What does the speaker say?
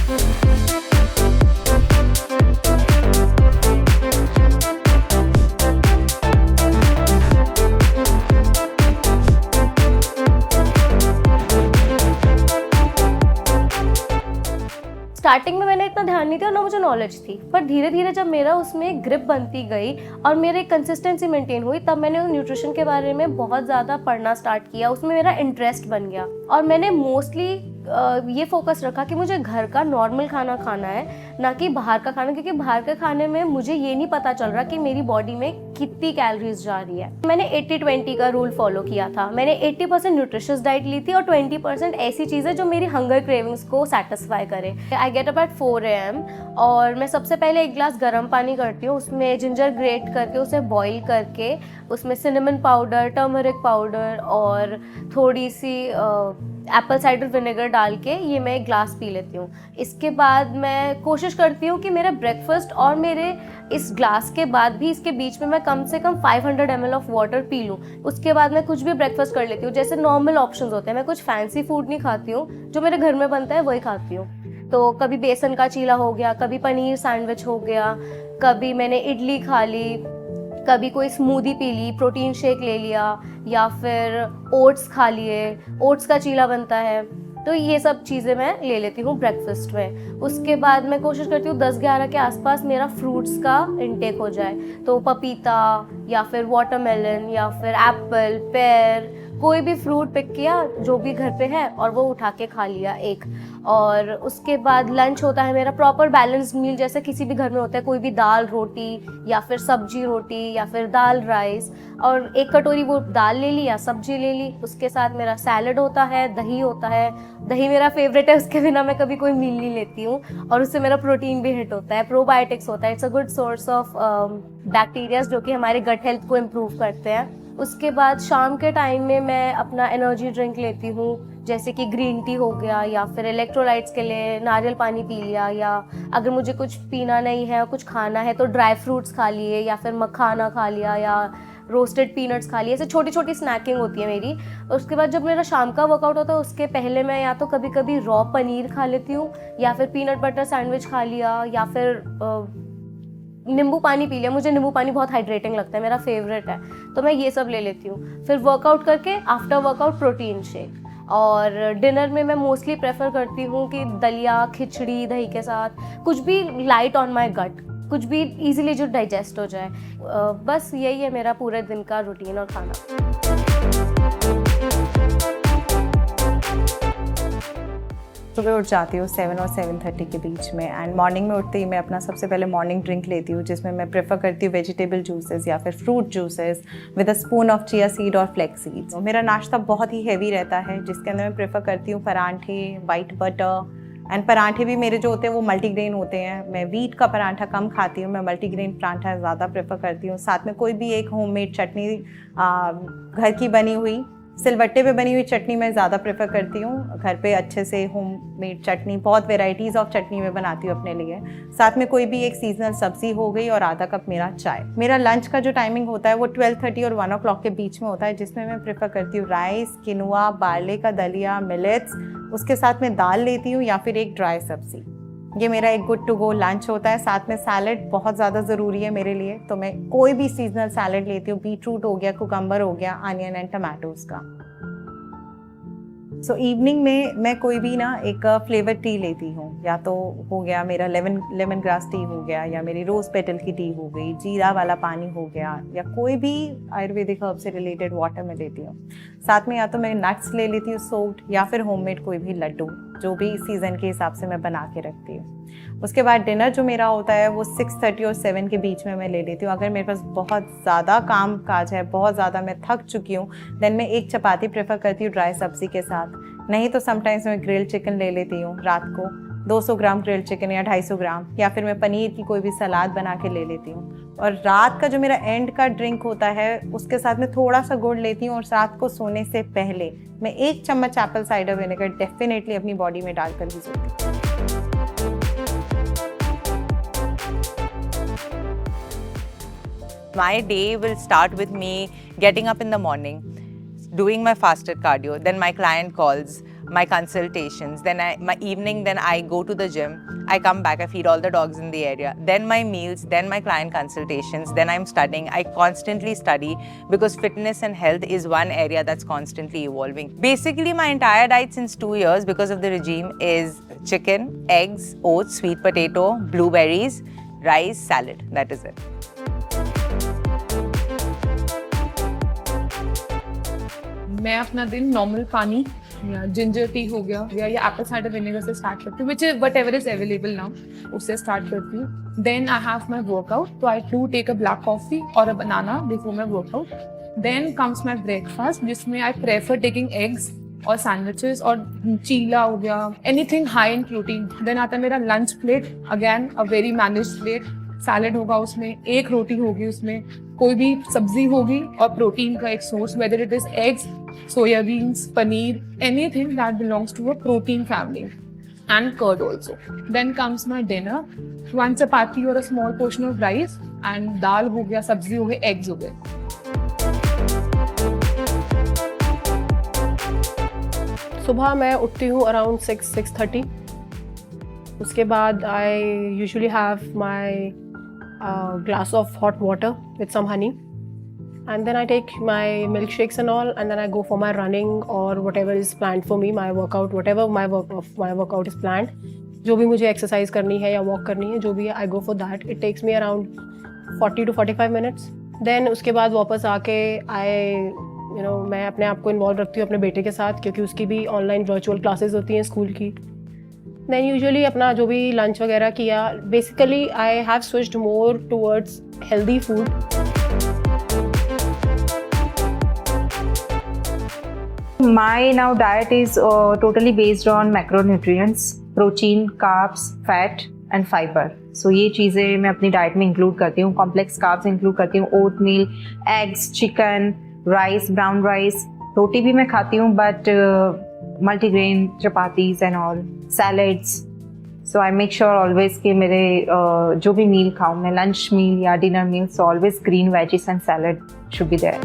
Starting में मैंने इतना ध्यान नहीं दिया और ना मुझे नॉलेज थी, पर धीरे धीरे जब मेरा उसमें ग्रिप बनती गई और मेरी कंसिस्टेंसी मेंटेन हुई, तब मैंने न्यूट्रिशन के बारे में बहुत ज़्यादा पढ़ना स्टार्ट किया। उसमें मेरा इंटरेस्ट बन गया और मैंने मोस्टली ये फोकस रखा कि मुझे घर का नॉर्मल खाना खाना है, ना कि बाहर का खाना, क्योंकि बाहर के खाने में मुझे ये नहीं पता चल रहा कि मेरी बॉडी में कितनी कैलोरीज जा रही है। मैंने 80-20 का रूल फॉलो किया था। मैंने 80% न्यूट्रिशियस डाइट ली थी और 20% ऐसी चीज़ें जो मेरी हंगर क्रेविंग्स को सेटिस्फाई करे। I get up at 4 AM और मैं सबसे पहले एक गिलास गर्म पानी करती हूँ, उसमें जिंजर ग्रेट करके उसे बॉईल करके उसमें सिनेमन पाउडर, टर्मरिक पाउडर और थोड़ी सी एप्पल साइडर विनेगर डाल के ये मैं एक ग्लास पी लेती हूँ। इसके बाद मैं कोशिश करती हूँ कि मेरे ब्रेकफास्ट और मेरे इस ग्लास के बाद भी इसके बीच में मैं कम से कम 500 ml ऑफ वाटर पी लूँ। उसके बाद मैं कुछ भी ब्रेकफास्ट कर लेती हूँ, जैसे नॉर्मल ऑप्शंस होते हैं। मैं कुछ फैंसी फूड नहीं खाती हूँ, जो मेरे घर में बनता है वही खाती हूँ। तो कभी बेसन का चीला हो गया, कभी पनीर सैंडविच हो गया, कभी मैंने इडली खा ली, कभी कोई स्मूदी पी ली, प्रोटीन शेक ले लिया, या फिर ओट्स खा लिए, ओट्स का चीला बनता है। तो ये सब चीज़ें मैं ले लेती हूँ ब्रेकफास्ट में। उसके बाद मैं कोशिश करती हूँ 10-11 के आसपास मेरा फ्रूट्स का इंटेक हो जाए। तो पपीता या फिर वाटरमेलन या फिर एप्पल, पेयर, कोई भी फ्रूट पिक किया जो भी घर पे है और वो उठा के खा लिया एक। और उसके बाद लंच होता है मेरा प्रॉपर बैलेंस्ड मील, जैसे किसी भी घर में होता है, कोई भी दाल रोटी या फिर सब्जी रोटी या फिर दाल राइस, और एक कटोरी वो दाल ले ली या सब्जी ले ली। उसके साथ मेरा सैलड होता है, दही होता है। दही मेरा फेवरेट है, उसके बिना मैं कभी कोई मील नहीं लेती हूँ, और उससे मेरा प्रोटीन भी हिट होता है, प्रोबायोटिक्स होता है। It's a good source of bacterias जो कि हमारे गट हेल्थ को इम्प्रूव करते हैं। उसके बाद शाम के टाइम में मैं अपना एनर्जी ड्रिंक लेती हूँ, जैसे कि ग्रीन टी हो गया, या फिर इलेक्ट्रोलाइट्स के लिए नारियल पानी पी लिया, या अगर मुझे कुछ पीना नहीं है, कुछ खाना है तो ड्राई फ्रूट्स खा लिए, या फिर मखाना खा लिया, या रोस्टेड पीनट्स खा लिए। ऐसे छोटी छोटी स्नैकिंग होती है मेरी। उसके बाद जब मेरा शाम का वर्कआउट होता है उसके पहले मैं या तो कभी कभी रॉ पनीर खा लेती हूँ, या फिर पीनट बटर सैंडविच खा लिया, या फिर नींबू पानी पी लिया। मुझे नींबू पानी बहुत हाइड्रेटिंग लगता है, मेरा फेवरेट है, तो मैं ये सब ले लेती हूँ। फिर वर्कआउट करके आफ्टर वर्कआउट प्रोटीन शेक। और डिनर में मैं मोस्टली प्रेफर करती हूँ कि दलिया, खिचड़ी दही के साथ, कुछ भी लाइट ऑन माय गट, कुछ भी इजीली जो डाइजेस्ट हो जाए। बस यही है मेरा पूरे दिन का रूटीन और खाना। सुबह उठ जाती हूँ 7 और 7:30 के बीच में, एंड मॉर्निंग में उठते ही मैं अपना सबसे पहले मॉर्निंग ड्रिंक लेती हूँ, जिसमें मैं प्रेफर करती हूँ वेजिटेबल जूसेस या फिर fruit juices with a spoon of chia seed और फ्लेक्स सीड्स। मेरा नाश्ता बहुत ही हैवी रहता है, जिसके अंदर मैं प्रेफर करती हूँ पराठे, वाइट बटर, एंड पराठे भी मेरे जो होते हैं वो मल्टीग्रेन होते हैं। मैं वीट का पराठा कम खाती हूँ, मैं मल्टीग्रेन पराठा ज़्यादा प्रेफर करती हूँ। साथ में कोई भी एक होममेड चटनी, घर की बनी हुई सिलबट्टे पे बनी हुई चटनी मैं ज़्यादा प्रेफर करती हूँ। घर पे अच्छे से होममेड चटनी, बहुत वेराइटीज़ ऑफ चटनी मैं बनाती हूँ अपने लिए। साथ में कोई भी एक सीजनल सब्जी हो गई और आधा कप मेरा चाय। मेरा लंच का जो टाइमिंग होता है वो 12:30 और 1 o'clock के बीच में होता है, जिसमें मैं प्रेफर करती हूँ राइस, किनुआ, बारले का दलिया, मिलेट्स, उसके साथ में दाल लेती हूँ या फिर एक ड्राई सब्जी। ये मेरा एक गुड टू गो लंच होता है। साथ में सैलड बहुत ज़्यादा ज़रूरी है मेरे लिए, तो मैं कोई भी सीजनल सैलड लेती हूँ। बीटरूट हो गया, कुकम्बर हो गया, अनियन एंड टमाटोज़ का। सो इवनिंग में मैं कोई भी ना एक फ्लेवर टी लेती हूँ, या तो हो गया मेरा लेमन ग्रास टी हो गया, या मेरी रोज़ पेटल की टी हो गई, जीरा वाला पानी हो गया, या कोई भी आयुर्वेदिक हर्ब से रिलेटेड वाटर मैं लेती हूँ। साथ में या तो मैं नट्स ले लेती हूँ सोक्ड, या फिर होममेड कोई भी लड्डू, जो भी सीज़न के हिसाब से मैं बना के रखती हूँ। उसके बाद डिनर जो मेरा होता है वो 6:30 और 7 के बीच में मैं ले लेती हूँ। अगर मेरे पास बहुत ज़्यादा काम काज है, बहुत ज़्यादा मैं थक चुकी हूँ, देन मैं एक चपाती प्रेफर करती हूँ ड्राई सब्ज़ी के साथ। नहीं तो समटाइम्स मैं ग्रिल्ड चिकन ले लेती हूँ रात को, 200 ग्राम ग्रिल्ड चिकन या 250 ग्राम, या फिर मैं पनीर की कोई भी सलाद बना के ले लेती हूँ। और रात का जो मेरा एंड का ड्रिंक होता है उसके साथ में थोड़ा सा गुड़ लेती हूँ, और रात को सोने से पहले मैं 1 चम्मच एप्पल साइडर विनेगर डेफिनेटली अपनी बॉडी में डालकर ही सोती हूँ। My day will start with me getting up in the morning, doing my fasted cardio. Then my client calls. my consultations, then my evening, then I go to the gym, I come back, I feed all the dogs in the area, then my meals, then my client consultations, then I'm studying. I constantly study because fitness and health is one area that's constantly evolving. Basically, my entire diet since 2 years because of the regime is chicken, eggs, oats, sweet potato, blueberries, rice, salad. That is it. मैं अपना दिन normal पानी या ginger tea हो गया या apple cider vinegar से start करती हूँ, which is whatever is available now, उससे स्टार्ट करती हूँ. Then I have my workout, तो I do take a black coffee और a banana before my workout. Then comes my breakfast जिसमें I prefer taking eggs और sandwiches और चीला हो गया, anything high in protein. Then आता है मेरा lunch plate, again a very managed plate. Salad होगा उसमें, एक रोटी होगी उसमें, कोई भी सब्जी होगी और प्रोटीन का एक source, whether it is eggs, soya beans, paneer, anything that belongs to a protein family, and curd also. Then comes my dinner, one chapati or a small portion of rice, and dal हो गया, सब्जी हो गई, eggs हो गए. सुबह मैं उठती हूँ अराउंड 6:30. उसके बाद I usually have my glass of hot water with some honey, and then I take my milkshakes and all, and then I go for my running or whatever is planned for me, my workout, whatever my workout is planned. जो भी मुझे exercise करनी है या walk करनी है, जो भी है, I go for that. It takes me around 40 to 45 minutes. Then उसके बाद वापस आके मैं अपने आप को इन्वॉल्व रखती हूँ अपने बेटे के साथ, क्योंकि उसकी भी ऑनलाइन वर्चुअल क्लासेस होती हैं स्कूल की. देन यूजुअली अपना जो भी लंच वगैरह किया. Basically I have switched more towards healthy food. My now diet is totally based on macronutrients, protein, carbs, fat and fiber. So ये चीज़ें मैं अपनी डाइट में इंक्लूड करती हूँ. कॉम्प्लेक्स कार्ब्स इंक्लूड करती हूँ, oatmeal, eggs, chicken, rice, brown rice, रोटी भी मैं खाती हूँ, but multigrain, chapatis and all, salads. So I make sure always कि मेरे जो भी मील खाऊँ मैं, लंच मील या dinner meal, so always green veggies and salad should be there.